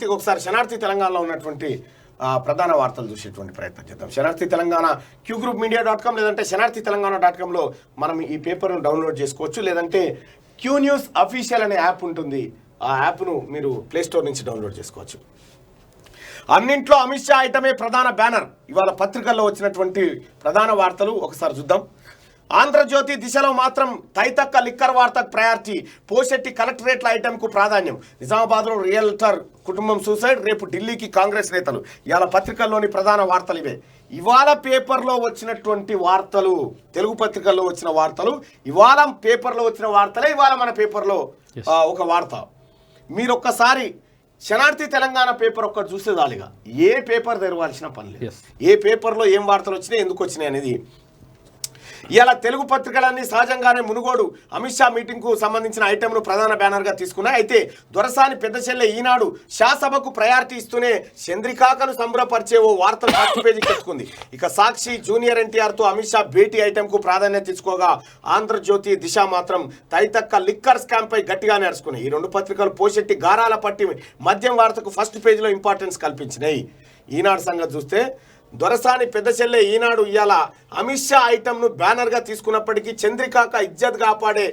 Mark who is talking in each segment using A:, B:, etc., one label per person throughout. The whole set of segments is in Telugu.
A: కాబట్టి ఒకసారి శనార్థి తెలంగాణలో ఉన్నటువంటి ప్రధాన వార్తలు చూసేటువంటి ప్రయత్నం చేద్దాం. శనార్థి తెలంగాణ qgroupmedia.com లేదంటే శనార్థి తెలంగాణ.comలో మనం ఈ పేపర్ను డౌన్లోడ్ చేసుకోవచ్చు. లేదంటే క్యూ న్యూస్ అఫీషియల్ అనే యాప్ ఉంటుంది, ఆ యాప్ను మీరు ప్లేస్టోర్ నుంచి డౌన్లోడ్ చేసుకోవచ్చు. అన్నింట్లో అమిత్ షా ఐటమే ప్రధాన బ్యానర్. ఇవాళ పత్రికల్లో వచ్చినటువంటి ప్రధాన వార్తలు ఒకసారి చూద్దాం. ఆంధ్రజ్యోతి దిశలో మాత్రం తైతక్క లిక్కర్ వార్తకు ప్రయారిటీ, పోషెట్టి కలెక్టరేట్ల ఐటెంకు ప్రాధాన్యం, నిజామాబాద్లో రియల్టర్ కుటుంబం సూసైడ్, రేపు ఢిల్లీకి కాంగ్రెస్ నేతలు. ఇవాళ పత్రికల్లోని ప్రధాన వార్తలు ఇవే. ఇవాళ పేపర్లో వచ్చినటువంటి వార్తలు, తెలుగు పత్రికల్లో వచ్చిన వార్తలు, ఇవాళ పేపర్లో వచ్చిన వార్తలే ఇవాళ మన పేపర్లో ఒక వార్త. మీరు ఒక్కసారి శనార్థి తెలంగాణ పేపర్ ఒక్కటి చూస్తే చాలుగా ఏ పేపర్ తెరవాల్సిన పని లేదు. ఏ పేపర్లో ఏం వార్తలు వచ్చినాయి, ఎందుకు వచ్చినాయి అనేది. ఇలా తెలుగు పత్రికలన్నీ సహజంగానే మునుగోడు అమిత్ షా మీటింగ్కు సంబంధించిన ఐటెంను ప్రధాన బ్యానర్గా తీసుకున్నాయి. అయితే దొరసాని పెద్ద చెల్లె ఈనాడు శాసభకు ప్రయారిటీ ఇస్తూనే చంద్రికాకను సంబరపరిచే ఓ వార్తలు ఫస్ట్ పేజీకి తెచ్చుకుంది. ఇక సాక్షి జూనియర్ ఎన్టీఆర్తో అమిత్ షా భేటీ ఐటెంకు ప్రాధాన్యత తీసుకోగా ఆంధ్రజ్యోతి దిశ మాత్రం తైతక్క లిక్కర్ స్కామ్ పై గట్టిగానే అరుచుకున్నాయి. ఈ రెండు పత్రికలు పోషెట్టి గారాల పట్టి మద్యం వార్తకు ఫస్ట్ పేజీలో ఇంపార్టెన్స్ కల్పించినాయి. ఈనాడు సంగతి చూస్తే దొరసాని పెద్ద చెల్లె ఈనాడు ఇవాళ అమిత్ షా ఐటమ్ను బ్యానర్గా తీసుకున్నప్పటికీ చంద్రికాక ఇజ్జత్ కాపాడే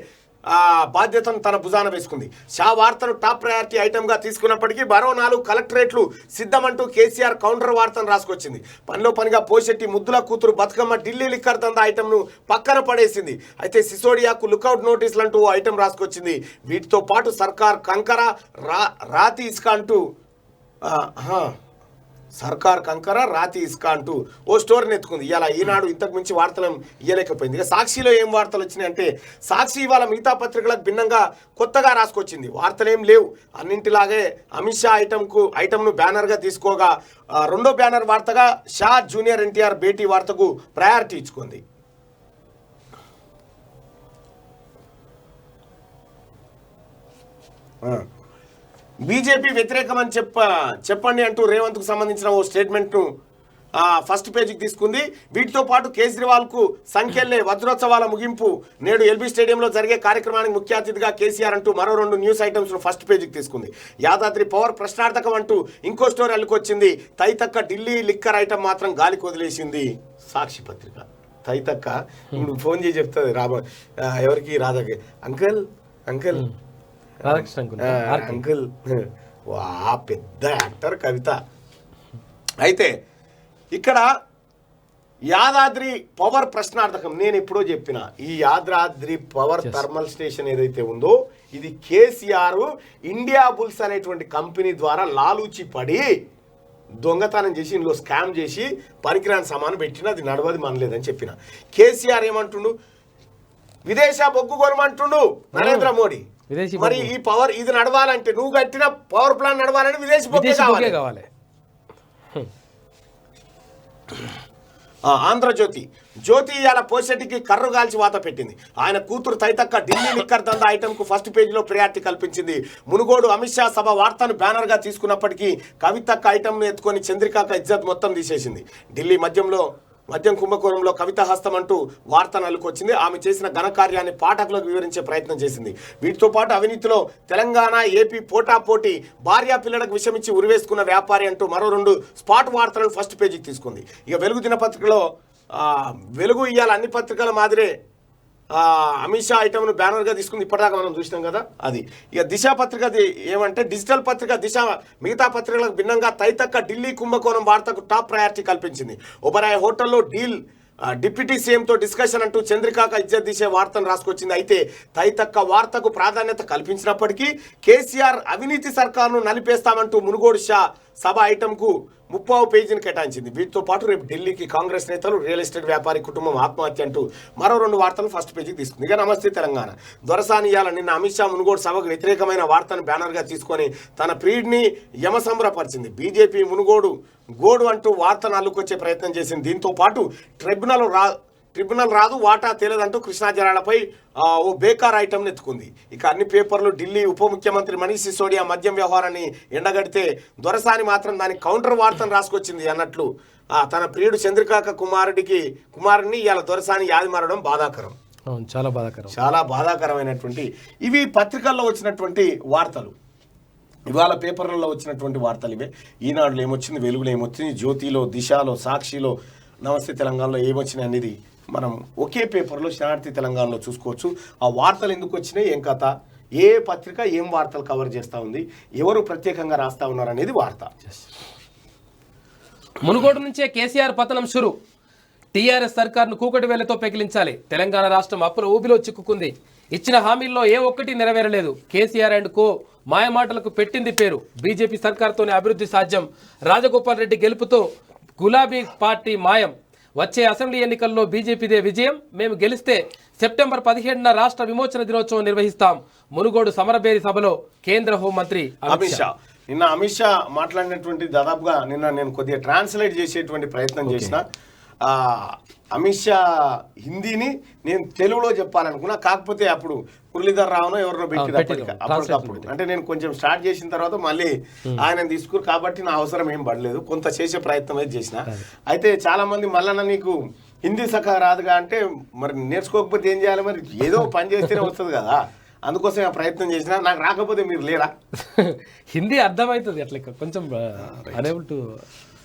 A: బాధ్యతను తన భుజాన వేసుకుంది. షా వార్తను టాప్ ప్రయారిటీ ఐటమ్గా తీసుకున్నప్పటికీ మరో 4 కలెక్టరేట్లు సిద్ధమంటూ కేసీఆర్ కౌంటర్ వార్తను రాసుకొచ్చింది. పనిలో పనిగా పోషెట్టి ముద్దుల కూతురు బతుకమ్మ ఢిల్లీ లిక్కర్ దందా ఐటమ్ను పక్కన పడేసింది. అయితే సిసోడియాకు లుకౌట్ నోటీసులు అంటూ ఓ ఐటమ్ రాసుకొచ్చింది. వీటితో పాటు సర్కార్ కంకర రాతి ఇసుక అంటూ సర్కార్ కంకర రాతి ఇసుక అంటూ ఓ స్టోరీని ఎత్తుకుంది. ఇవాళ ఈనాడు ఇంతకు మించి వార్తలు ఇవ్వలేకపోయింది. ఇక సాక్షిలో ఏం వార్తలు వచ్చినాయి అంటే, సాక్షి ఇవాళ మిగతా పత్రికలకు భిన్నంగా కొత్తగా రాసుకొచ్చింది. వార్తలేం లేవు, అన్నింటిలాగే అమిత్ షా ఐటమ్ను బ్యానర్గా తీసుకోగా రెండో బ్యానర్ వార్తగా షా జూనియర్ ఎన్టీఆర్ భేటీ వార్తకు ప్రయారిటీ ఇచ్చుకుంది. బీజేపీ వ్యతిరేకమని చెప్పండి అంటూ రేవంత్కు సంబంధించిన ఓ స్టేట్మెంట్ను ఫస్ట్ పేజీకి తీసుకుంది. వీటితో పాటు కేజ్రీవాల్కు సంఖ్యలే వజ్రోత్సవాల ముగింపు, నేడు ఎల్బీ స్టేడియంలో జరిగే కార్యక్రమానికి ముఖ్య అతిథిగా కేసీఆర్ అంటూ మరో 2 న్యూస్ ఐటమ్స్ను ఫస్ట్ పేజీకి తీసుకుంది. యాదాద్రి పవర్ ప్రశ్నార్థకం అంటూ ఇంకో స్టోరీ అల్లుకొచ్చింది. తైతక్క ఢిల్లీ లిక్కర్ ఐటమ్ మాత్రం గాలికి వదిలేసింది సాక్షి పత్రిక. తైతక్క ఇప్పుడు ఫోన్ చేసి చెప్తుంది ఎవరికి రాధకి, అంకుల్ అంకుల్ అంకుల్ వా పెద్ద యాక్టర్ కవిత. అయితే ఇక్కడ యాదాద్రి పవర్ ప్రశ్నార్థకం నేను ఎప్పుడో చెప్పిన, ఈ యాదాద్రి పవర్ థర్మల్ స్టేషన్ ఏదైతే ఉందో ఇది కేసీఆర్ ఇండియా బుల్స్ అనేటువంటి కంపెనీ ద్వారా లాలూచి పడి దొంగతనం చేసి ఇందులో స్కామ్ చేసి పనికిరాని సామాను పెట్టిన, అది నడవది మనలేదని చెప్పిన. కేసీఆర్ ఏమంటుండు, విదేశీ బొగ్గు కొనమంటుండు నరేంద్ర మోడీ. మరి ఈ పవర్ ఇది నడవాలంటే, నువ్వు కట్టిన పవర్ ప్లాంట్ నడవాలంటే విదేశీ బొగ్గే కావాలి. ఆంధ్రజ్యోతి ఇవాళ పోషెట్టికి కర్రు గాల్చి వాత పెట్టింది. ఆయన కూతురు తైతక్క ఢిల్లీ లిక్కర్ దందా ఐటమ్కు ఫస్ట్ పేజీలో ప్రయారిటీ కల్పించింది. మునుగోడు అమిత్ షా సభ వార్తను బ్యానర్గా తీసుకున్నప్పటికీ కవితక్క ఐటమ్ను ఎత్తుకొని చంద్రికాక ఇజ్జత్ మొత్తం తీసేసింది. ఢిల్లీ మద్యం కుంభకోణంలో కవిత హస్తం అంటూ వార్త నలుకొచ్చింది. ఆమె చేసిన ఘనకార్యాన్ని పాఠకులకు వివరించే ప్రయత్నం చేసింది. వీటితో పాటు అవినీతిలో తెలంగాణ ఏపీ పోటాపోటీ, భార్యా పిల్లలకు విషమిచ్చి ఉరివేసుకున్న వ్యాపారి అంటూ మరో 2 స్పాట్ వార్తలను ఫస్ట్ పేజీకి తీసుకుంది. ఇక వెలుగు దినపత్రికలో వెలుగు ఇవాళ అన్ని పత్రికల మాదిరే అమిత్ షా ఐటమ్ను బ్యానర్గా తీసుకుంది. ఇప్పటిదాకా మనం చూసినాం కదా అది. ఇక దిశ పత్రిక ఏమంటే డిజిటల్ పత్రిక దిశ మిగతా పత్రికలకు భిన్నంగా తైతక్క ఢిల్లీ కుంభకోణం వార్తకు టాప్ ప్రయారిటీ కల్పించింది. ఒబరాయ్ హోటల్లో డీల్, డిప్యూటీ సీఎంతో డిస్కషన్ అంటూ చంద్రికాక ఇజ్జత్ తీసే వార్తను రాసుకొచ్చింది. అయితే తైతక్క వార్తకు ప్రాధాన్యత కల్పించినప్పటికీ కేసీఆర్ అవినీతి సర్కారును నలిపేస్తామంటూ మునుగోడు షా సభ ఐటమ్కు 30వ పేజీని కేటాయించింది. వీటితో పాటు రేపు ఢిల్లీకి కాంగ్రెస్ నేతలు, రియల్ ఎస్టేట్ వ్యాపారి కుటుంబం ఆత్మహత్య అంటూ మరో 2 వార్తలు ఫస్ట్ పేజీకి తీసుకుంది. ఇక నమస్తే తెలంగాణ దొరసాని ఇవాళ నిన్న అమిత్ షా మునుగోడు సభకు వ్యతిరేకమైన వార్తను బ్యానర్గా తీసుకొని తన ప్రీడ్ని యమసంబరపరిచింది. బీజేపీ మునుగోడు గోడు అంటూ వార్తను అల్లుకొచ్చే ప్రయత్నం చేసింది. దీంతో పాటు ట్రిబ్యునల్ రాదు, వాటా తేలేదంటూ కృష్ణా జలాలపై ఓ బేకార్ ఐటమ్ని ఎత్తుకుంది. ఇక అన్ని పేపర్లు ఢిల్లీ ఉప ముఖ్యమంత్రి మనీష్ సిసోడియా మద్యం వ్యవహారాన్ని ఎండగడితే దొరసాని మాత్రం దానికి కౌంటర్ వార్తను రాసుకొచ్చింది అన్నట్లు తన ప్రియుడు చంద్రికాక కుమారుని ఇవాళ దొరసాని యాది మారడం బాధాకరం. చాలా బాధాకరమైనటువంటి ఇవి పత్రికల్లో వచ్చినటువంటి వార్తలు. ఇవాళ పేపర్లలో వచ్చినటువంటి వార్తలు ఇవే. ఈనాడులో ఏమొచ్చింది, వెలుగులో ఏమొచ్చింది, జ్యోతిలో, దిశలో, సాక్షిలో, నమస్తే తెలంగాణలో ఏమొచ్చినాయి అనేది మనం ఒకే పేపర్లో శనార్థి తెలంగాణలో చూసుకోవచ్చు. ఆ వార్తలు ఎందుకు వచ్చినాయి, ఏం కథ, ఏ పత్రిక ఏం వార్తలు కవర్ చేస్తూ ఉంది, ఎవరు ప్రత్యేకంగా రాస్తా ఉన్నారు అనేది వార్త.
B: మునుగోడు నుంచే కేసీఆర్ పతనం షురు. టీఆర్ఎస్ సర్కార్ను కూకటి వేలతో పెకిలించాలి. తెలంగాణ రాష్ట్రం అప్పుల ఊబిలో చిక్కుకుంది. ఇచ్చిన హామీల్లో ఏ ఒక్కటి నెరవేరలేదు. కేసీఆర్ అండ్ కో మాయమాటలకు పెట్టింది పేరు. బీజేపీ సర్కార్తోనే అభివృద్ధి సాధ్యం. రాజగోపాల్ రెడ్డి గెలుపుతో గులాబీ పార్టీ మాయం. వచ్చే అసెంబ్లీ ఎన్నికల్లో బీజేపీదే విజయం. మేము గెలిస్తే సెప్టెంబర్ 17న రాష్ట్ర విమోచన దినోత్సవం నిర్వహిస్తాం. మునుగోడు సమరబేరి సభలో కేంద్ర హోంమంత్రి
A: అమిత్ షా. నిన్న అమిత్ షా మాట్లాడినటువంటి దాదాపుగా నిన్న నేను కొద్దిగా ట్రాన్స్లేట్ చేసేటువంటి ప్రయత్నం చేసిన. అమిత్ షా హిందీని నేను తెలుగులో చెప్పాలనుకున్నా, కాకపోతే అప్పుడు మురళీధర్ రావును ఎవరినో అప్పటికప్పుడు అంటే నేను కొంచెం స్టార్ట్ చేసిన తర్వాత మళ్ళీ ఆయన తీసుకురు కాబట్టి నా అవసరం ఏం పడలేదు, కొంత చేసే ప్రయత్నం అయితే చేసిన. అయితే చాలా మంది మళ్ళీ నీకు హిందీ సఖా రాదుగా అంటే మరి నేర్చుకోకపోతే ఏం చేయాలి, మరి ఏదో పని చేస్తేనే వస్తుంది కదా, అందుకోసం ఆ ప్రయత్నం చేసిన. నాకు రాకపోతే మీరు లేరా?
B: హిందీ అర్థమవుతుంది అట్లా కొంచెం అనేబుల్ టు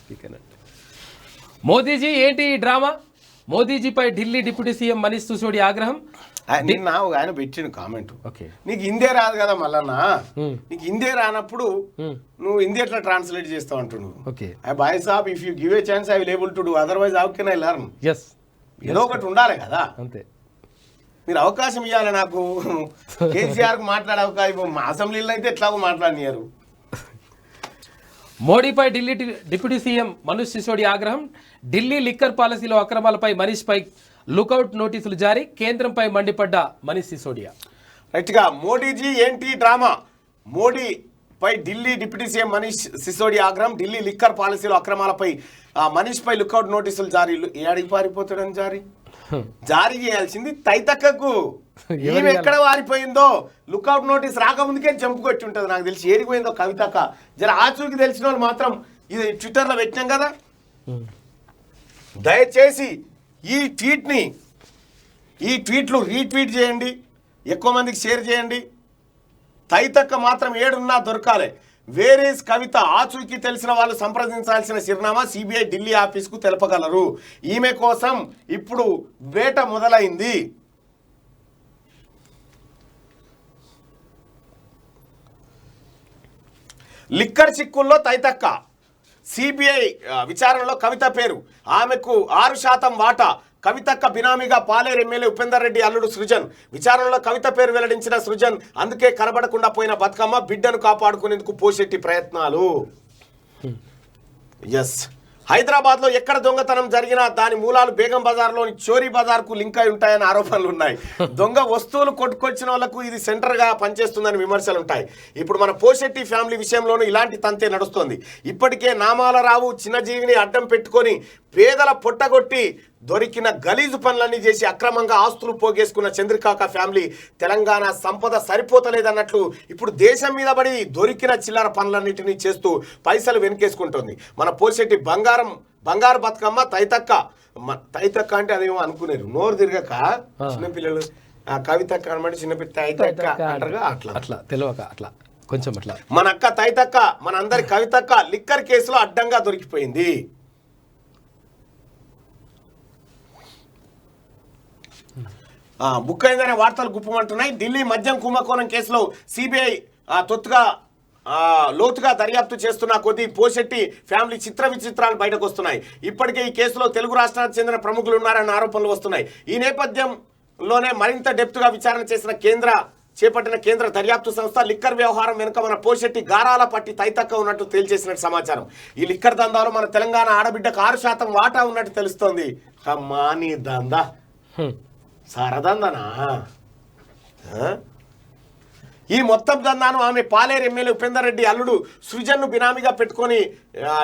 B: స్పీక్ అన్నట్టు. మోదీజీ ఏంటి drama? మోదీజీపై Delhi deputy CM Manish Sisodia ఆగ్రహం.
A: నిన్న ఆయన పెట్టిన కామెంట్, నీకు హిందీ రాదు కదా మల్లన్న, నీకు హిందీ రానప్పుడు నువ్వు హిందీ ఎట్లా ట్రాన్స్లేట్ చేస్తావు అంటున్నావు. బాయ్ సాబ్, if you give a chance I will able to do, otherwise how can I learn. ఏదో ఒకటి ఉండాలి కదా, అంతే. మీరు అవకాశం ఇవ్వాలి నాకు. కేసీఆర్ కు మాట్లాడే అవకాశం అసెంబ్లీలో అయితే ఎట్లాగో మాట్లాడినారు.
B: మోడీపై ఢిల్లీ డిప్యూటీ సీఎం మనీష్ సిసోడియా ఆగ్రహం. ఢిల్లీ లిక్కర్ పాలసీలో అక్రమాలపై మనీష్ పై లుకౌట్ నోటీసులు జారీ. కేంద్రంపై మండిపడ్డ మనీష్ సిసోడియా.
A: రైట్గా మోడీజీ ఏంటి drama? మోడీపై Delhi deputy CM Manish Sisodia ఆగ్రహం. ఢిల్లీ లిక్కర్ పాలసీలో అక్రమాలపై మనీష్ పై లుకౌట్ నోటీసులు జారీ. ఏడికి పారిపోతాడని జారీ చేయాల్సింది తైతక్కకు. ఈమె ఎక్కడ వారిపోయిందో లుకౌట్ నోటీస్ రాకముందుకే జంపు కొట్టి ఉంటుంది. నాకు తెలిసి ఏడిపోయిందో కవితక్క. జర ఆచూకి తెలిసిన వాళ్ళు మాత్రం ఇది ట్విట్టర్లో పెట్టినాం కదా, దయచేసి ఈ ట్వీట్లు రీట్వీట్ చేయండి, ఎక్కువ మందికి షేర్ చేయండి. తైతక్క మాత్రం ఏడున్నా దొరకాలి. వేరేస్ కవిత ఆచూకీ తెలిసిన వాళ్ళు సంప్రదించాల్సిన చిరునామా సిబిఐ ఢిల్లీ ఆఫీస్కు తెలపగలరు. ఈమె కోసం ఇప్పుడు వేట మొదలైంది. లిక్కర్ చిక్కుల్లో తైతక్క. సిబిఐ విచారణలో కవిత పేరు. ఆమెకు 6% వాటా. కవితక్క బినామీగా పాలేరు ఎమ్మెల్యే ఉపేందర్ రెడ్డి అల్లుడు సృజన్. విచారణలో కవిత పేరు వెల్లడించిన సృజన్ అందుకే కనబడకుండా పోయిన బతుకమ్మ బిడ్డను కాపాడుకునేందుకు పోషెట్టి ప్రయత్నాలు. ఎస్, హైదరాబాద్లో ఎక్కడ దొంగతనం జరిగినా దాని మూలాలు బేగం బజార్లోని చోరీ బజార్కు లింక్ అయి ఉంటాయని ఆరోపణలు ఉన్నాయి. దొంగ వస్తువులు కొట్టుకొచ్చిన వాళ్లకు ఇది సెంటర్గా పనిచేస్తుందని విమర్శలు ఉంటాయి. ఇప్పుడు మన పోషెట్టి ఫ్యామిలీ విషయంలోనూ ఇలాంటి తంతే నడుస్తోంది. ఇప్పటికే నామాలరావు చిన్నజీవిని అడ్డం పెట్టుకొని పేదల పొట్టగొట్టి దొరికిన గలీజు పనులన్నీ చేసి అక్రమంగా ఆస్తులు పోగేసుకున్న చంద్రికాక ఫ్యామిలీ తెలంగాణ సంపద సరిపోతలేదన్నట్లు ఇప్పుడు దేశం మీద పడి దొరికిన చిల్లర పనులన్నింటినీ చేస్తూ పైసలు వెనుకేసుకుంటుంది. మన పోషెట్టి బంగారు బతుకమ్మ తైతక్క అంటే అదేమో అనుకునేరు, నోరు తిరగక చిన్నపిల్లలు కవితక్క అనమాట, చిన్నపిల్ల తైతక్క అంటారుగా, అట్లా తెలియక అట్లా కొంచెం అట్లా. మన అక్క తైతక్క, మన అందరి కవితక్క లిక్కర్ కేసులో అడ్డంగా దొరికిపోయింది. బుక్ అయిందనే వార్తలు గుప్పమంటున్నాయి. ఢిల్లీ మద్యం కుంభకోణం కేసులో సిబిఐ లోతుగా దర్యాప్తు చేస్తున్న కొద్దీ పోషెట్టి ఫ్యామిలీ చిత్ర విచిత్రాలు బయటకు వస్తున్నాయి. ఇప్పటికే ఈ కేసులో తెలుగు రాష్ట్రాలకు చెందిన ప్రముఖులు ఉన్నారన్న ఆరోపణలు వస్తున్నాయి. ఈ నేపథ్యంలోనే మరింత డెప్త్గా విచారణ చేపట్టిన కేంద్ర దర్యాప్తు సంస్థ లిక్కర్ వ్యవహారం వెనుక మన పోషెట్టి గారాల పట్టి తైతక్క ఉన్నట్టు తేల్చేసినట్టు సమాచారం. ఈ లిక్కర్ దందాలో మన తెలంగాణ ఆడబిడ్డకు 6% వాటా ఉన్నట్టు తెలుస్తోంది. మాని దందా సారదందనా? ఈ మొత్తం దందాను ఆమె పాలేరు ఎమ్మెల్యే ఉపేందర్ రెడ్డి అల్లుడు సృజన్ను బినామీగా పెట్టుకొని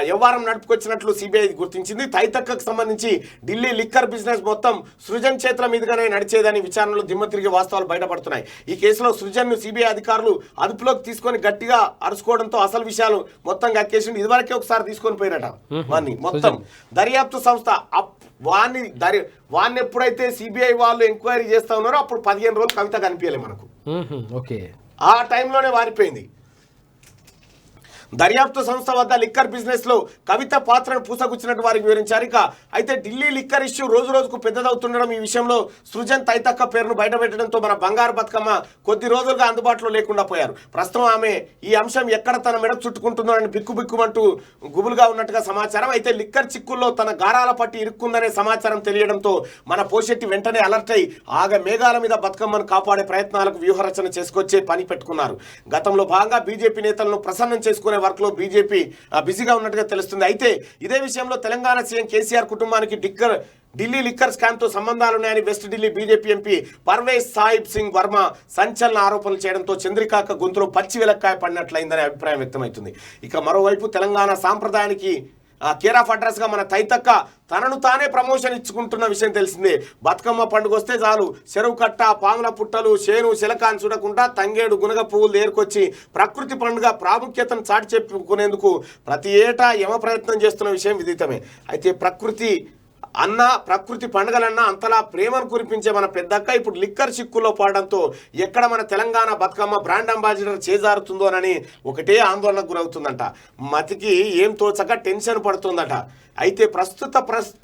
A: వ్యవహారం నడుపుకొచ్చినట్లు సిబిఐ గుర్తించింది. తైతక్కకు సంబంధించి ఢిల్లీ లిక్కర్ బిజినెస్ మొత్తం సృజన్ చేతుల మీదుగానే నడిచేదని విచారణలో దిమ్మ తిరిగే వాస్తవాలు బయటపడుతున్నాయి. ఈ కేసులో సృజన్ను సిబిఐ అధికారులు అదుపులోకి తీసుకొని గట్టిగా అరుచుకోవడంతో అసలు విషయాలు మొత్తం గక్కేసింది. ఇదివరకే ఒకసారి తీసుకొని పోయినట వాన్ని. మొత్తం దర్యాప్తు సంస్థ వాన్ని ఎప్పుడైతే సిబిఐ వాళ్ళు ఎంక్వైరీ చేస్తా ఉన్నారో అప్పుడు 15 రోజులు కవిత కనిపించలే మనకు. ఆ టైంలోనే వారిపోయింది. దర్యాప్తు సంస్థ వద్ద లిక్కర్ బిజినెస్ లో కవిత పాత్రను పూసగుచ్చినట్టు వారికి వివరించారు. ఇక అయితే ఢిల్లీ లిక్కర్ ఇష్యూ రోజు రోజుకు పెద్దదవుతుండడం, ఈ విషయంలో సృజన్ తైతక్క పేరును బయటపెట్టడంతో మన బంగారు బతుకమ్మ కొద్ది రోజులుగా అందుబాటులో లేకుండా పోయారు. ప్రస్తుతం ఆమె ఈ అంశం ఎక్కడ తన మెడ చుట్టుకుంటుందో అని బిక్కుబిక్కుమంటూ గుబులుగా ఉన్నట్టుగా సమాచారం. అయితే లిక్కర్ చిక్కుల్లో తన గారాల పట్టి ఇరుక్కుందనే సమాచారం తెలియడంతో మన పోషెట్టి వెంటనే అలర్ట్ అయి మేఘాల మీద బతుకమ్మను కాపాడే ప్రయత్నాలకు వ్యూహరచన చేసుకొచ్చే పని పెట్టుకున్నారు. గతంలో భాగంగా బీజేపీ నేతలను ప్రసన్నం చేసుకునే వర్క్ లో బీజేపీ బిజీగా ఉన్నట్టుగా తెలుస్తుంది. అయితే ఇదే విషయంలో తెలంగాణ సీఎం కేసీఆర్ కుటుంబానికి ఢిల్లీ లిక్కర్ స్కామ్ తో సంబంధాలున్నాయని west Delhi BJP MP Parvesh Sahib Singh Verma సంచలన ఆరోపణలు చేయడంతో చంద్రికాక గొంతులో పచ్చి వెలక్కాయ పడినట్లయిందనే అభిప్రాయం వ్యక్తమవుతుంది. ఇక మరోవైపు తెలంగాణ సాంప్రదాయానికి కేర్ ఆఫ్ అడ్రస్ గా మన తైతక్క తనను తానే ప్రమోషన్ ఇచ్చుకుంటున్న విషయం తెలిసిందే. బతుకమ్మ పండుగ వస్తే చాలు చెరువు కట్ట, పాముల పుట్టలు, చేను చిలకాన్ని చూడకుండా తంగేడు గునగ పువ్వులు ఏరుకొచ్చి ప్రకృతి పండుగ ప్రాముఖ్యతను చాటి చెప్పుకునేందుకు ప్రతి ఏటా యమ ప్రయత్నం చేస్తున్న విషయం విదితమే. అయితే ప్రకృతి పండుగలన్నా అంతలా ప్రేమను కురిపించే మన పెద్దక్క ఇప్పుడు లిక్కర్ చిక్కుల్లో పడడంతో ఎక్కడ మన తెలంగాణ బతుకమ్మ బ్రాండ్ అంబాసిడర్ చేజారుతుందోనని ఒకటే ఆందోళనకు గురవుతుందంట. మతికి ఏం తోచక టెన్షన్ పడుతుందట. అయితే ప్రస్తుత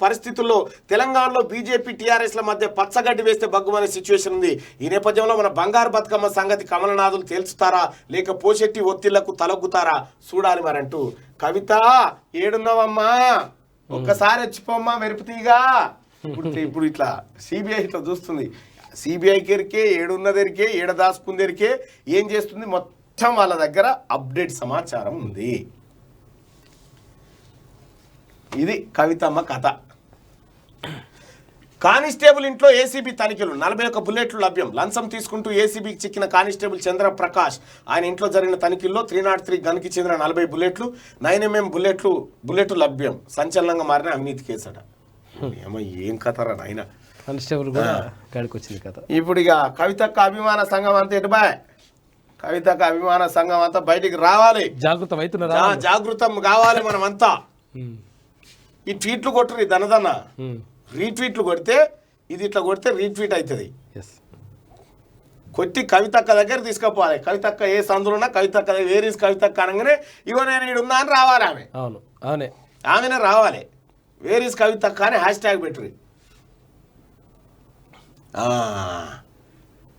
A: పరిస్థితుల్లో తెలంగాణలో బీజేపీ టీఆర్ఎస్ల మధ్య పచ్చగడ్డి వేస్తే బగ్గుమనే సిచ్యువేషన్ ఉంది. ఈ నేపథ్యంలో మన బంగారు బతుకమ్మ సంగతి కమలనాథులు తేల్చుతారా లేక పోషెట్టి ఒత్తిళ్లకు తలొగ్గుతారా చూడాలి మరంటూ. కవిత ఏడున్నావమ్మా, ఒక్కసారి వచ్చిపోమ్మా మెరుపుతీగా. ఇప్పుడు ఇట్లా సిబిఐ ఇట్లా చూస్తుంది. సిబిఐకి ఎరికే ఏడున్నదెరికే ఏడ దాసుకుందెరికే ఏం చేస్తుంది మొత్తం వాళ్ళ దగ్గర అప్డేట్ సమాచారం ఉంది. ఇది కవితమ్మ కథ. కానిస్టేబుల్ ఇంట్లో ఏసీబీ తనిఖీలు, 41 బుల్లెట్లు లభ్యం. లంచం తీసుకుంటూ ఏసీబీకి చిక్కిన కానిస్టేబుల్ చంద్రప్రకాష్ ఆయన ఇంట్లో జరిగిన తనిఖీల్లో 303 గన్కి చెందిన 40 బుల్లెట్లు, 9mm బుల్లెట్లు లభ్యం. సంచలనంగా మారిన అవినీతి కేసట. ఏమో ఏం కథరా నాయన.
B: కానిస్టేబుల్ కూడా గాడికి వచ్చింది కథ.
A: ఇప్పుడు ఇక కవితక్క అభిమాన సంఘం అంతా ఎటుబాయ్, కవితక్క అభిమాన సంఘం అంతా బయటికి రావాలి, జాగృతం కావాలి మనమంతా. ఈ ట్వీట్లు కొట్టురు దనదన్న, రీట్వీట్లు కొడితే ఇది ఇట్లా కొడితే రీట్వీట్ అవుతుంది. కొట్టి కవితక్క దగ్గర తీసుకుపోవాలి. కవితక్క ఏ సందులున్నా కవితక్క వేరీస్ కవితక్క అనగానే ఇగో నేను ఈడు ఉన్నా అని రావాలి ఆమె. ఆమెనే రావాలి. వేరీస్ కవితక్క అని #, పెట్టుర్రి.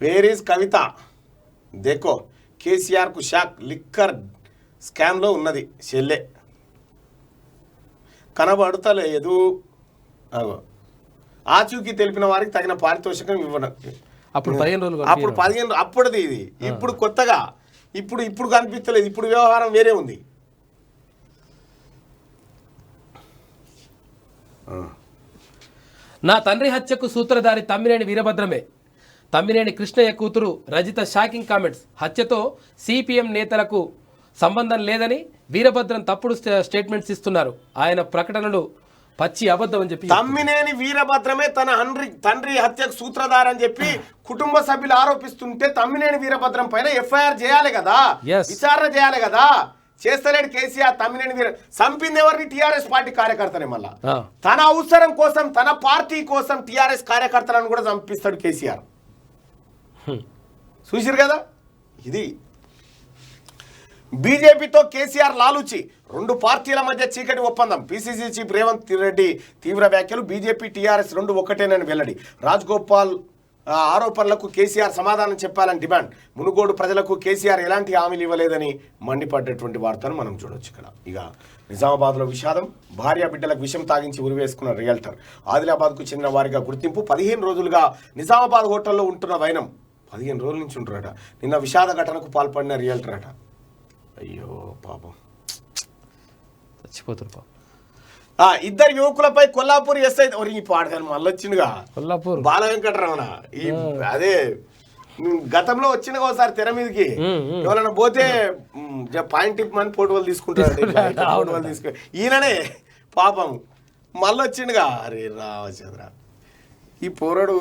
A: వేరీస్ కవిత దేకో కేసీఆర్కు షాక్, లిక్కర్ స్కామ్లో ఉన్నది చెల్లె కనబడతలేదు. ఆచూకీ తెలిపిన వారికి తగిన పారితోషికం ఇవ్వడం.
B: అప్పుడు 15 రోజులు,
A: అప్పుడు 15 అప్పుడుది ఇది. ఇప్పుడు కొత్తగా ఇప్పుడు కనిపించలేదు. ఇప్పుడు వ్యవహారం వేరే ఉంది.
B: నా తండ్రి హత్యకు సూత్రధారి తమ్మినేని వీరభద్రమే. తమ్మినేని కృష్ణయ్య కూతురు రజిత షాకింగ్ కామెంట్స్. హత్యతో సిపిఎం నేతలకు సంబంధం లేదని వీరభద్రం తప్పుడు స్టేట్మెంట్స్ ఇస్తున్నారు. ఆయన ప్రకటనలు పచ్చి అబద్ధం అని చెప్పి.
A: తమ్మినేని వీరభద్రమే తన తండ్రి హత్యకు సూత్రధారని చెప్పి కుటుంబ సభ్యులు ఆరోపిస్తుంటే తమ్మినేని వీరభద్రం పైన ఎఫ్ఐఆర్ చేయాలి కదా, విచారణ చేయాలి కదా. చేస్తలేడు కేసీఆర్. తమ్మినేని చంపింది ఎవరిని? టీఆర్ఎస్ పార్టీ కార్యకర్తనే. మళ్ళా తన అవసరం కోసం, తన పార్టీ కోసం టీఆర్ఎస్ కార్యకర్తలను కూడా చంపిస్తాడు కేసీఆర్. చూసిరు కదా. ఇది బీజేపీతో కేసీఆర్ లాలూచి, 2 పార్టీల మధ్య చీకటి ఒప్పందం. పిసిసి చీఫ్ రేవంత్ రెడ్డి తీవ్ర వ్యాఖ్యలు. బీజేపీ టీఆర్ఎస్ 2 ఒకటేనని వెల్లడి. రాజ్గోపాల్ ఆరోపణలకు కేసీఆర్ సమాధానం చెప్పాలని డిమాండ్. మునుగోడు ప్రజలకు కేసీఆర్ ఎలాంటి హామీలు ఇవ్వలేదని మండిపడ్డటువంటి వార్తను మనం చూడొచ్చు ఇక్కడ. ఇక నిజామాబాద్లో విషాదం. భార్య బిడ్డలకు విషం తాగించి ఉరివేసుకున్న రియల్టర్. ఆదిలాబాద్కు చెందిన వారిగా గుర్తింపు. 15 రోజులుగా నిజామాబాద్ హోటల్లో ఉంటున్న వైనం. 15 రోజుల నుంచి ఉంటున్నారట. నిన్న విషాద ఘటనకు పాల్పడిన రియల్టర్ అట. అయ్యో పాపం,
B: చచ్చిపోతారు పాపం.
A: 2 యువకులపై కొల్లాపూర్ ఎస్ఐ పాడగాను మళ్ళీ వచ్చిందిగా
B: కొల్లాపూర్
A: బాల వెంకటరమణ. అదే గతంలో వచ్చిన ఒకసారి తెర మీదకి ఎవరైనా పోతే పాయింట్ మని ఫోటోలు తీసుకుంటారు. ఈయననే పాపం మళ్ళీ వచ్చిండుగా. అరే రావచంద్ర, ఈ పోరడు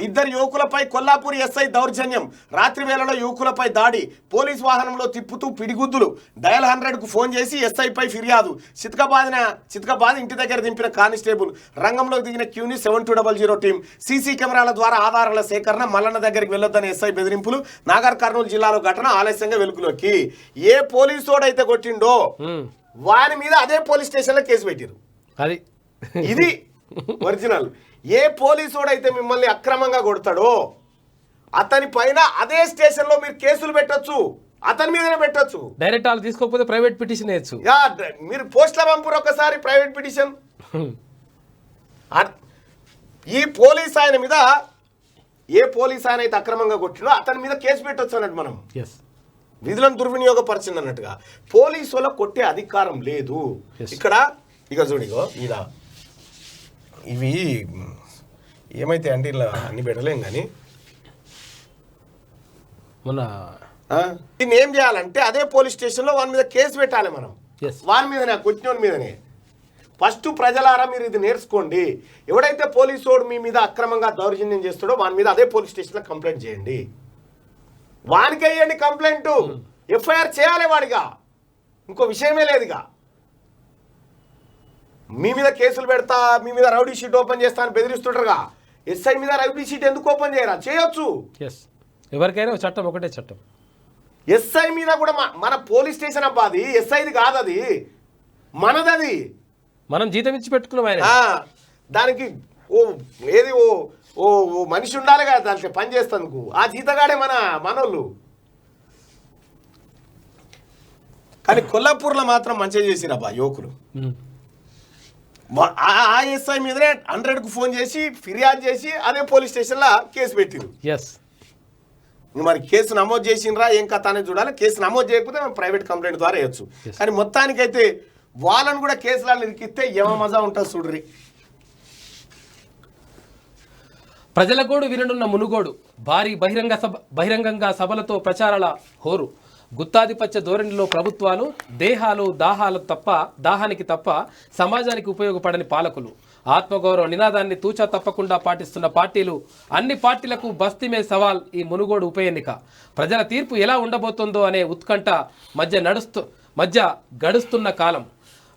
A: ఇద్దరు యువకులపై కొల్లాపూర్ ఎస్ఐ దౌర్జన్యం. రాత్రి వేళలో యువకులపై దాడి. పోలీస్ వాహనంలో తిప్పుతూ పిడిగుద్దులు. డయల్ 100కు ఫోన్ చేసి ఎస్ఐపై ఫిర్యాదు. చితకబాద్ ఇంటి దగ్గర దింపిన కానిస్టేబుల్. రంగంలోకి దిగిన క్యూని 7200 టీం. సీసీ కెమెరాల ద్వారా ఆధారాల సేకరణ. మల్లన్న దగ్గరికి వెళ్ళొద్దని ఎస్ఐ బెదిరింపులు. నాగర్ కర్నూలు జిల్లాలో ఘటన ఆలస్యంగా వెలుగులోకి. ఏ పోలీసోడైతే కొట్టిండో వాని మీద అదే పోలీస్ స్టేషన్లో కేసు పెట్టారు.
B: అది
A: ఇది ఒరిజినల్. ఏ పోలీసోడైతే మిమ్మల్ని అక్రమంగా కొడతాడో అతని పైన అదే స్టేషన్లో మీరు కేసులు పెట్టొచ్చు, అతని మీదనే పెట్టొచ్చు.
B: డైరెక్ట్ వాళ్ళు తీసుకోకపోతే ప్రైవేట్ పిటిషన్ వేయచ్చు.
A: మీరు పోస్ట్ల పంపురు ఒకసారి ప్రైవేట్ పిటిషన్. ఈ పోలీస్ ఆయన మీద ఏ పోలీస్ ఆయన అయితే అక్రమంగా కొట్టినో అతని మీద కేసు పెట్టొచ్చు అన్నట్టు. మనం విధులను దుర్వినియోగపరిచింది అన్నట్టుగా. పోలీసు వాళ్ళ కొట్టే అధికారం లేదు ఇక్కడ. ఇక చూడిగో ఇలా ఇవి ఏమైతే అంటే ఇలా అన్ని పెట్టలేం కానీ
B: మొన్న
A: దీన్ని ఏం చేయాలంటే అదే పోలీస్ స్టేషన్లో వాని మీద కేసు పెట్టాలి మనం. వాని మీదనే కొట్టినోని మీదనే. ఫస్ట్ ప్రజలారా మీరు ఇది నేర్చుకోండి. ఎవడైతే పోలీసోడు మీ మీద అక్రమంగా దౌర్జన్యం చేస్తాడో వాని మీద అదే పోలీస్ స్టేషన్లో కంప్లైంట్ చేయండి. వానికి అయ్యండి కంప్లైంట్. ఎఫ్ఐఆర్ చేయాలి వాడిగా, ఇంకో విషయమే లేదుగా. మీ మీద కేసులు పెడతా, మీ మీద రౌడీ షీట్ ఓపెన్ చేస్తా అని బెదిరిస్తుంటారుగా. ఎస్ఐ మీద రౌడీ షీట్ ఎందుకు ఓపెన్ చేయరా? చేయొచ్చు.
B: ఎవరికైనా చట్టం ఒకటే చట్టం.
A: ఎస్ఐ మీద కూడా మన పోలీస్ స్టేషన్ అబ్బా, అది ఎస్ఐది కాదు, అది మనదది.
B: మనం జీతం ఇచ్చి పెట్టుకున్నాం ఆయన.
A: దానికి ఏది ఓ మనిషి ఉండాలి కదా దానికి పని చేస్తందుకు. ఆ జీతగాడే మనోళ్ళు. కానీ కొల్లాపూర్లో మాత్రం మంచిగా చేసిరబ్బా యువకులు. ఆ ఎస్ఐ మీదనే 100కు ఫోన్ చేసి ఫిర్యాదు చేసి అదే పోలీస్ స్టేషన్లో కేసు పెట్టిరు. మరి కేసు నమోదు చేసినరా ఏం కథ అనేది చూడాలి. కేసు నమోదు చేయకపోతే మనం ప్రైవేట్ కంప్లైంట్ ద్వారా వేయచ్చు. కానీ మొత్తానికైతే వాళ్ళని కూడా కేసులను ఇరికిస్తే ఏమో మజా ఉంటుంది చూడ్రి.
B: ప్రజల గోడు విననున్న మునుగోడు. భారీ బహిరంగంగా సభలతో ప్రచారాల హోరు. గుత్తాధిపత్య ధోరణిలో ప్రభుత్వాలు దాహానికి తప్ప సమాజానికి ఉపయోగపడని పాలకులు. ఆత్మగౌరవ నినాదాన్ని తూచా తప్పకుండా పాటిస్తున్న పార్టీలు. అన్ని పార్టీలకు బస్తీమే సవాల్ ఈ మునుగోడు ఉప ఎన్నిక. ప్రజల తీర్పు ఎలా ఉండబోతుందో అనే ఉత్కంఠ మధ్య గడుస్తున్న కాలం.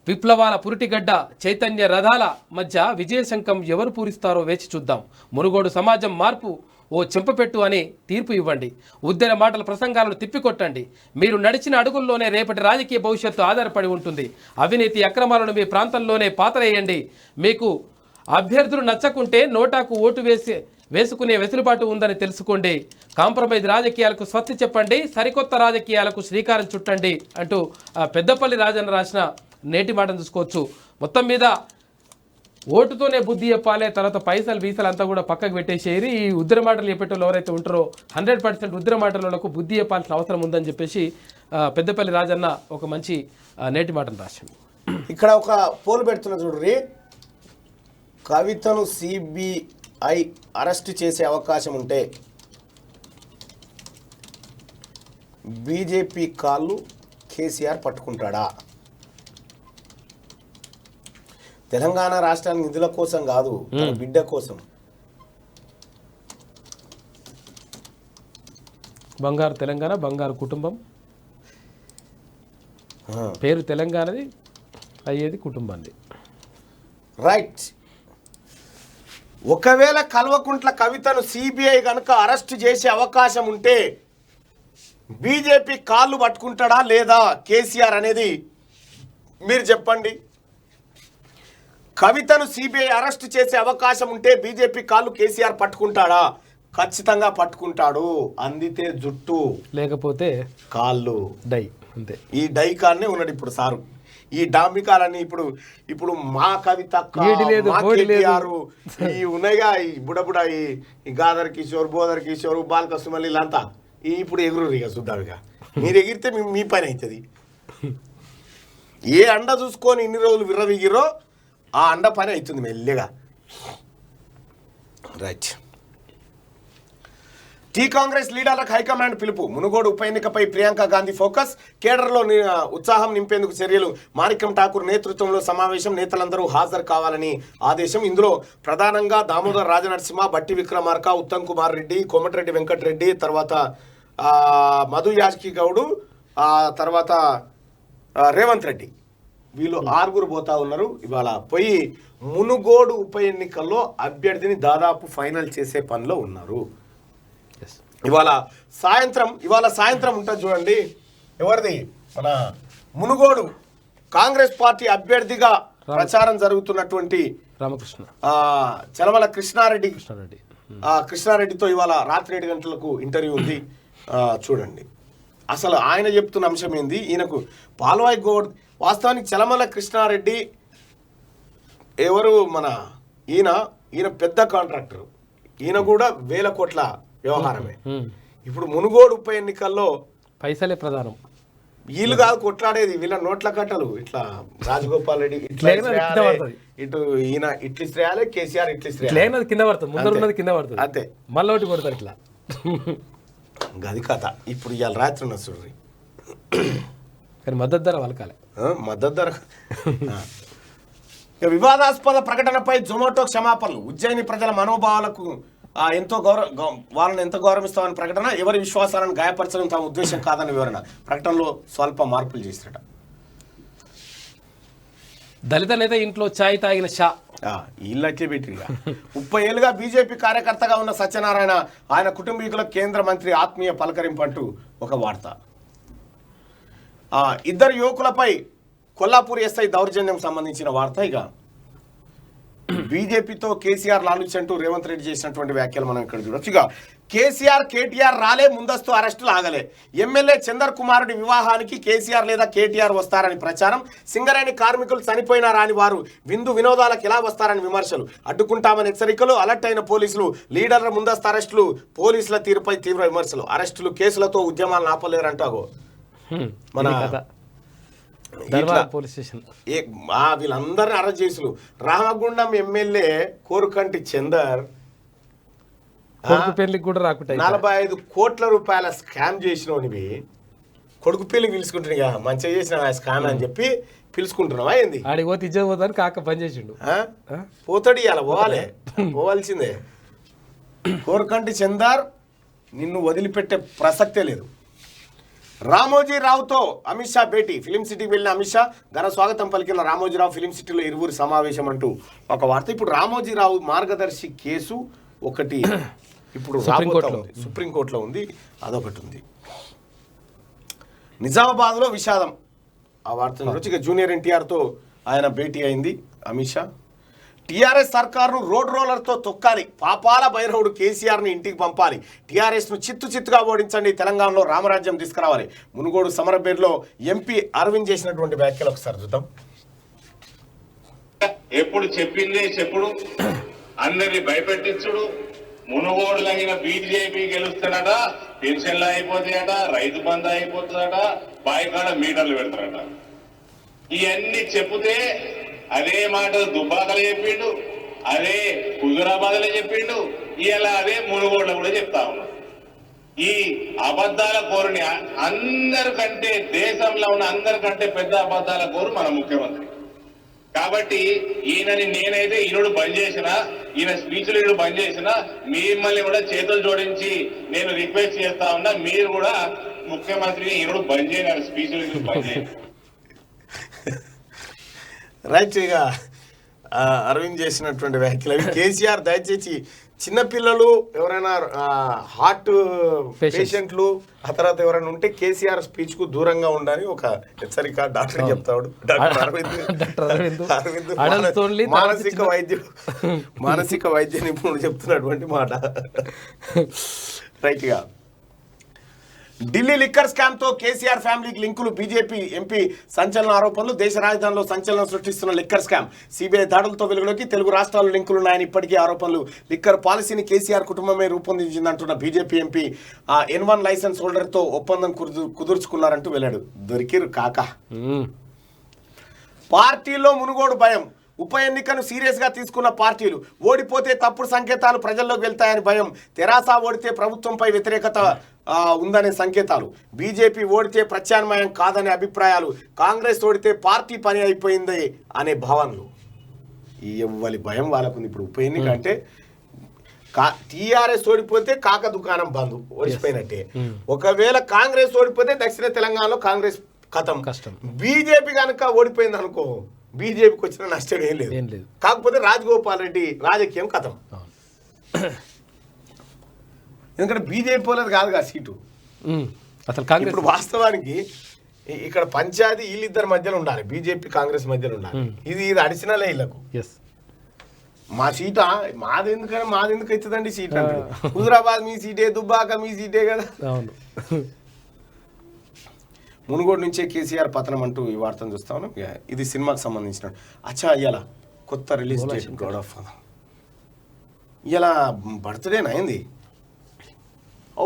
B: విప్లవాల పురిటిగడ్డ చైతన్య రథాల మధ్య విజయశంఖం ఎవరు పూరిస్తారో వేచి చూద్దాం. మునుగోడు సమాజం మార్పు ఓ చెంపపెట్టు అని తీర్పు ఇవ్వండి. ఉద్దెన మాటల ప్రసంగాలను తిప్పికొట్టండి. మీరు నడిచిన అడుగుల్లోనే రేపటి రాజకీయ భవిష్యత్తు ఆధారపడి ఉంటుంది. అవినీతి అక్రమాలను మీ ప్రాంతంలోనే పాతరేయండి. మీకు అభ్యర్థులు నచ్చకుంటే నోటాకు ఓటు వేసుకునే వెసులుబాటు ఉందని తెలుసుకోండి. కాంప్రమైజ్ రాజకీయాలకు స్వస్తి చెప్పండి. సరికొత్త రాజకీయాలకు శ్రీకారం చుట్టండి అంటూ పెద్దపల్లి రాజన్న రాసిన నేటి మాటను చూసుకోవచ్చు. మొత్తం మీద ఓటుతోనే బుద్ధి చెప్పాలి, తర్వాత పైసలు వీసలు అంతా కూడా పక్కకు పెట్టేసేది. ఈ ఉద్ర మాటలు చెప్పేటోళ్ళు ఎవరైతే ఉంటారో 100% ఉద్ర మాటలకు బుద్ధి చెప్పాల్సిన అవసరం ఉందని చెప్పేసి పెద్దపల్లి రాజన్న ఒక మంచి నేటి మాటను రాశాడు.
A: ఇక్కడ ఒక పోలు పెడుతున్న చూడ్రి. కవితను సిబిఐ అరెస్ట్ చేసే అవకాశం ఉంటే బీజేపీ కాళ్ళు కేసీఆర్ పట్టుకుంటాడా? తెలంగాణ రాష్ట్రానికి నిధుల కోసం కాదు, తన బిడ్డ కోసం.
B: బంగారు తెలంగాణ, బంగారు కుటుంబం. పేరు తెలంగాణది, అయ్యేది కుటుంబాన్ని.
A: రైట్. ఒకవేళ కల్వకుంట్ల కవితను సిబిఐ కనుక అరెస్ట్ చేసే అవకాశం ఉంటే బీజేపీ కాళ్ళు పట్టుకుంటాడా లేదా కేసీఆర్ అనేది మీరు చెప్పండి. కవితను సిబిఐ అరెస్ట్ చేసే అవకాశం ఉంటే బీజేపీ కాళ్ళు కేసీఆర్ పట్టుకుంటాడా? ఖచ్చితంగా పట్టుకుంటాడు. అందితే జుట్టు,
B: లేకపోతే
A: కాళ్ళు.
B: డై అంతే. ఈ
A: డై కాన్నే ఉన్నాడు ఇప్పుడు సారు. ఈ డాంబికాలని ఇప్పుడు మా కవిత ఈ ఉన్నాయిగా, ఈ బుడబుడ ఈ గాదర్ కిషోర్, బోదర్ కిషోర్, బాలకృష్ణ వీళ్ళంతా ఇప్పుడు ఎగురు ఇక చూద్దాం. ఇక మీరు ఎగిరితే మీ పని అవుతుంది. ఏ అండ చూసుకొని ఇన్ని రోజులు విర్రవిగిరో ఆ అండ పని అవుతుంది మెల్లిగా. రైట్. టీ కాంగ్రెస్ లీడర్లకు హైకమాండ్ పిలుపు. మునుగోడు ఉప ఎన్నికపై ప్రియాంక గాంధీ ఫోకస్. కేడర్లో ఉత్సాహం నింపేందుకు చర్యలు. మాణిక్యం ఠాకూర్ నేతృత్వంలో సమావేశం. నేతలందరూ హాజరు కావాలని ఆదేశం. ఇందులో ప్రధానంగా దామోదర్ రాజనరసింహ, బట్టి విక్రమార్క, ఉత్తమ్ కుమార్ రెడ్డి, కోమటిరెడ్డి వెంకటరెడ్డి, తర్వాత మధు యాష్కి గౌడు, తర్వాత రేవంత్ రెడ్డి, వీళ్ళు 6 పోతా ఉన్నారు. ఇవాళ పోయి మునుగోడు ఉప ఎన్నికల్లో అభ్యర్థిని దాదాపు ఫైనల్ చేసే పనిలో ఉన్నారు. ఇవాళ సాయంత్రం ఉంటుంది చూడండి. ఎవరిది? మన మునుగోడు కాంగ్రెస్ పార్టీ అభ్యర్థిగా ప్రచారం జరుగుతున్నటువంటి
B: రామకృష్ణ
A: చలమల కృష్ణారెడ్డితో ఇవాళ రాత్రి 7 గంటలకు ఇంటర్వ్యూ ఉంది. చూడండి అసలు ఆయన చెప్తున్న అంశం ఏంది. ఈయనకు పాల్వాయి గౌడ్, వాస్తవానికి చలమల కృష్ణారెడ్డి ఎవరు? ఈయన పెద్ద కాంట్రాక్టర్. ఈయన కూడా 1000 కోట్ల వ్యవహారమే. ఇప్పుడు మునుగోడు ఉప ఎన్నికల్లో
B: పైసలే ప్రధానం.
A: వీళ్ళు కాదు కొట్లాడేది, వీళ్ళ నోట్ల కట్టలు. ఇట్లా రాజగోపాల్ రెడ్డి ఇట్లా ఇటు ఈయన ఇట్లా ఇస్త్రేయాలి, కేసీఆర్ ఇట్లా ఇస్త్రేయాలి,
B: కింద పడుతుంది, ముందరున్నది కింద పడుతుంది,
A: అంతే.
B: మళ్ళీ ఒకటి కొడతారు ఇట్లా.
A: గది కథ. ఇప్పుడు ఇవాళ రాత్రి ఉన్న చూడండి,
B: కానీ మద్దతు ధర వలకాలి.
A: మద్దతు ధర. వివాదాస్పద ప్రకటనపై జొమాటో క్షమాపణలు. ఉజ్జయిని ప్రజల మనోభావాలకు వాళ్ళని ఎంతో గౌరవిస్తామని ప్రకటన. ఎవరి విశ్వాసాలను గాయపరచడం తమ ఉద్దేశం కాదని వివరణ. ప్రకటనలో స్వల్ప మార్పులు చేసిరట.
B: దళిత నేత ఇంట్లో ఛాయ్ తాగిన షా.
A: ఇళ్ళకే పెట్టిగా 30 ఏళ్ళుగా బీజేపీ కార్యకర్తగా ఉన్న సత్యనారాయణ, ఆయన కుటుంబీకులకు కేంద్ర మంత్రి ఆత్మీయ పలకరింపు అంటూ ఒక వార్త. 2 యువకులపై కొల్లాపూర్ ఎస్ఐ దౌర్జన్యం సంబంధించిన వార్త. ఇక బీజేపీతో కేసీఆర్ లాలుచి అంటూ రేవంత్ రెడ్డి చేసినటువంటి వ్యాఖ్యలు మనం ఇక్కడ చూడొచ్చు. ఇక కేసీఆర్ కేటీఆర్ రాలే, ముందస్తు అరెస్టులు ఆగలే. ఎమ్మెల్యే చందర్ కుమారుడి వివాహానికి కేసీఆర్ లేదా కేటీఆర్ వస్తారని ప్రచారం. సింగరేణి కార్మికులు చనిపోయినా రాని వారు విందు వినోదాలకు ఎలా వస్తారని విమర్శలు. అడ్డుకుంటామని హెచ్చరికలు. అలర్ట్ అయిన పోలీసులు. లీడర్ల ముందస్తు అరెస్టులు. పోలీసుల తీరుపై తీవ్ర విమర్శలు. అరెస్టులు, కేసులతో ఉద్యమాలు ఆపలేరంటాగో మన
B: పోలీస్ స్టేషన్.
A: వీళ్ళందరినీ అరెస్ట్ చేసులు. రామగుండం ఎమ్మెల్యే కోరుకంటి చందర్
B: పెళ్లికి కూడా రాకుండా
A: 45 కోట్ల రూపాయల స్కామ్ చేసినవి. కొడుకు పెళ్లికి పిలుచుకుంటున్నా, మంచిగా చేసిన స్కామ్ అని చెప్పి పిలుచుకుంటున్నావా ఏంది?
B: ఆడికి పోతే ఇజ్జత పోతాను కాక పని చేసిండు.
A: పోతాడు, ఇలా పోవాల్సిందే. కోరుకంటి చందర్ నిన్ను వదిలిపెట్టే ప్రసక్తే లేదు. రామోజీరావుతో అమిత్ షా భేటీ. ఫిలిం సిటీకి వెళ్ళిన అమిత్ షా ఘన స్వాగతం పలికిన రామోజీరావు. ఫిలిం సిటీలో ఇరువురు సమావేశం అంటూ ఒక వార్త. ఇప్పుడు రామోజీరావు మార్గదర్శి కేసు ఒకటి ఇప్పుడు సుప్రీంకోర్టులో ఉంది, అదొకటి ఉంది. నిజామాబాద్లో విషాదం. ఆ వార్త ఇక జూనియర్ ఎన్టీఆర్తో ఆయన భేటీ అయింది అమిత్ షా. టీఆర్ఎస్ సర్కారును రోడ్ రోలర్తో తొక్కాలి. పాపాల భైరవుడు కేసీఆర్ని ఇంటికి పంపాలి. టీఆర్ఎస్ను చిత్తుగా ఓడించండి. తెలంగాణలో రామరాజ్యం తీసుకురావాలి. మునుగోడు సమరబేర్లో ఎంపీ అరవింద్ చేసినటువంటి వ్యాఖ్యలు ఒకసారి చూద్దాం.
C: ఎప్పుడు చెప్పిందే చెప్పుడు, అందరినీ భయపెట్టించుడు. మునుగోడులగిన బీజేపీ గెలుస్తాడట, పెన్షన్లు అయిపోతాయట, రైతు బంధు అయిపోతుందట, బాయికాడ మీటర్లు పెడతారట. ఇవన్నీ చెప్తే అదే మాటలు దుబ్బాకలు చెప్పిండు, అదే హుజురాబాద్లో చెప్పిండు, ఇలా అదే మునుగోడులో కూడా చెప్తా ఉన్నాడు. ఈ అబద్ధాల కోరుని అందరికంటే, దేశంలో ఉన్న అందరికంటే పెద్ద అబద్ధాల కోరు మన ముఖ్యమంత్రి. కాబట్టి ఈయనని నేనైతే ఈయనడు బంద్ చేసిన, ఈయన స్పీచ్లు ఈయన బంద్ చేసిన, మిమ్మల్ని కూడా చేతులు జోడించి నేను రిక్వెస్ట్ చేస్తా ఉన్నా, మీరు కూడా ముఖ్యమంత్రిని ఈయనడు బంద్ చేయని, స్పీచ్లు బంద్ చేయండి.
A: రైట్. ఇక అరవింద్ చేసినటువంటి వ్యాఖ్యలు అవి. కేసీఆర్ దయచేసి చిన్నపిల్లలు ఎవరైనా హార్ట్ పేషెంట్లు ఆ తర్వాత ఎవరైనా ఉంటే కేసీఆర్ స్పీచ్ కు దూరంగా ఉండాలని ఒక హెచ్చరిక డాక్టర్ చెప్తాడు. డాక్టర్ అరవింద్ మానసిక వైద్య నిపుణుడు చెప్తున్నటువంటి మాట. రైట్. గా ఢిల్లీ లిక్కర్ స్కామ్ తో కేసీఆర్ ఫ్యామిలీకి లింకులు. బీజేపీ ఎంపీ సంచలన ఆరోపణలు. దేశ రాజధానిలో సంచలనం సృష్టిస్తున్న లిక్కర్ స్కామ్. సిబిఐ దాడులతో వెలుగులోకి. తెలుగు రాష్ట్రాలు లింకులున్నాయని ఇప్పటికీ ఆరోపణలు. లిక్కర్ పాలసీని కేసీఆర్ కుటుంబమే రూపొందించిందంటున్న BJP MP N1 license holder తో ఒప్పందం కుదుర్చుకున్నారంటూ వెళ్ళాడు. దొరికిరు కాక. పార్టీలో మునుగోడు భయం. ఉప ఎన్నికను సీరియస్గా తీసుకున్న పార్టీలు. ఓడిపోతే తప్పుడు సంకేతాలు ప్రజల్లోకి వెళ్తాయని భయం. తెరాస ఓడితే ప్రభుత్వంపై వ్యతిరేకత ఉందనే సంకేతాలు. బీజేపీ ఓడితే ప్రత్యామ్నాయం కాదనే అభిప్రాయాలు. కాంగ్రెస్ ఓడితే పార్టీ పని అయిపోయింది అనే భావనలు. ఎవ్వరి భయం వాళ్ళకుంది. ఇప్పుడు ఉప ఎన్నిక అంటే టీఆర్ఎస్ ఓడిపోతే కాక దుకాణం బంద్, ఓడిపోయినట్టే. ఒకవేళ కాంగ్రెస్ ఓడిపోతే దక్షిణ తెలంగాణలో కాంగ్రెస్ కష్టం. బీజేపీ కనుక ఓడిపోయింది అనుకో, బీజేపీకి వచ్చిన నష్టం ఏం లేదు. కాకపోతే రాజగోపాల్ రెడ్డి రాజకీయం కథం. ఎందుకంటే బీజేపీ పోలేదు కాదుగా సీటు.
B: అసలు కాంగ్రెస్
A: ఇప్పుడు వాస్తవానికి ఇక్కడ పంచాయతీ వీళ్ళిద్దరి మధ్యలో ఉండాలి, బీజేపీ కాంగ్రెస్ మధ్యలో ఉండాలి. ఇది అడిషనలే వీళ్ళకు. మా సీటా మాది ఎందుకు అవుతుందండి సీట్ అంటే హుజరాబాద్ మీ సీటే, దుబ్బాక మీ సీటే కదా. మునుగోడు నుంచే కేసీఆర్ పతనం అంటూ ఈ వార్తను చూస్తా ఉన్నాం. ఇది సినిమాకి సంబంధించిన అయ్యాల కొత్త release date God of father. ఇలా బర్త్డేనా అయింది? ఓ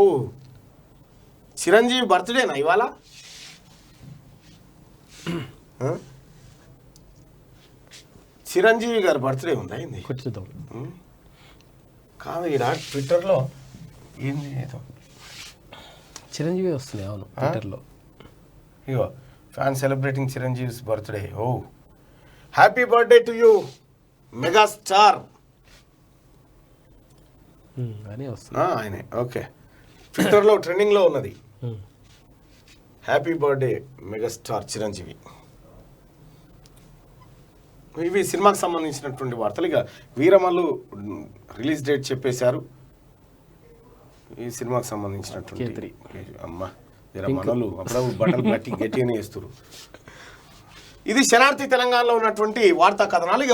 A: చిరంజీవి బర్త్డేనా ఇవాళ? చిరంజీవి గారి బర్త్డే ఉందా? అయింది కాదు. ఈ ట్విట్టర్లో ఏంది ఏదో
B: చిరంజీవి వస్తున్నాయి. అవును, ట్విట్టర్లో
A: ఇగో fan celebrating Chiranjeevi's birthday. Oh happy birthday to you megastar
B: అని వస్తుంది
A: ఆయనే. ఓకే, ట్విట్టర్లో ట్రెండింగ్లో ఉన్నది. Happy birthday megastar Chiranjeevi. ఇవి సినిమాకి సంబంధించినటువంటి వార్తలు. ఇక వీరమల్లు రిలీజ్ డేట్ చెప్పేశారు. ఈ సినిమాకి సంబంధించినటువంటి అమ్మ మనలు అప్పుడప్పుడు బట్టలు గట్టిగానే వేస్తారు. ఇది శనార్థి తెలంగాణలో ఉన్నటువంటి వార్తా కథనాలు. ఇక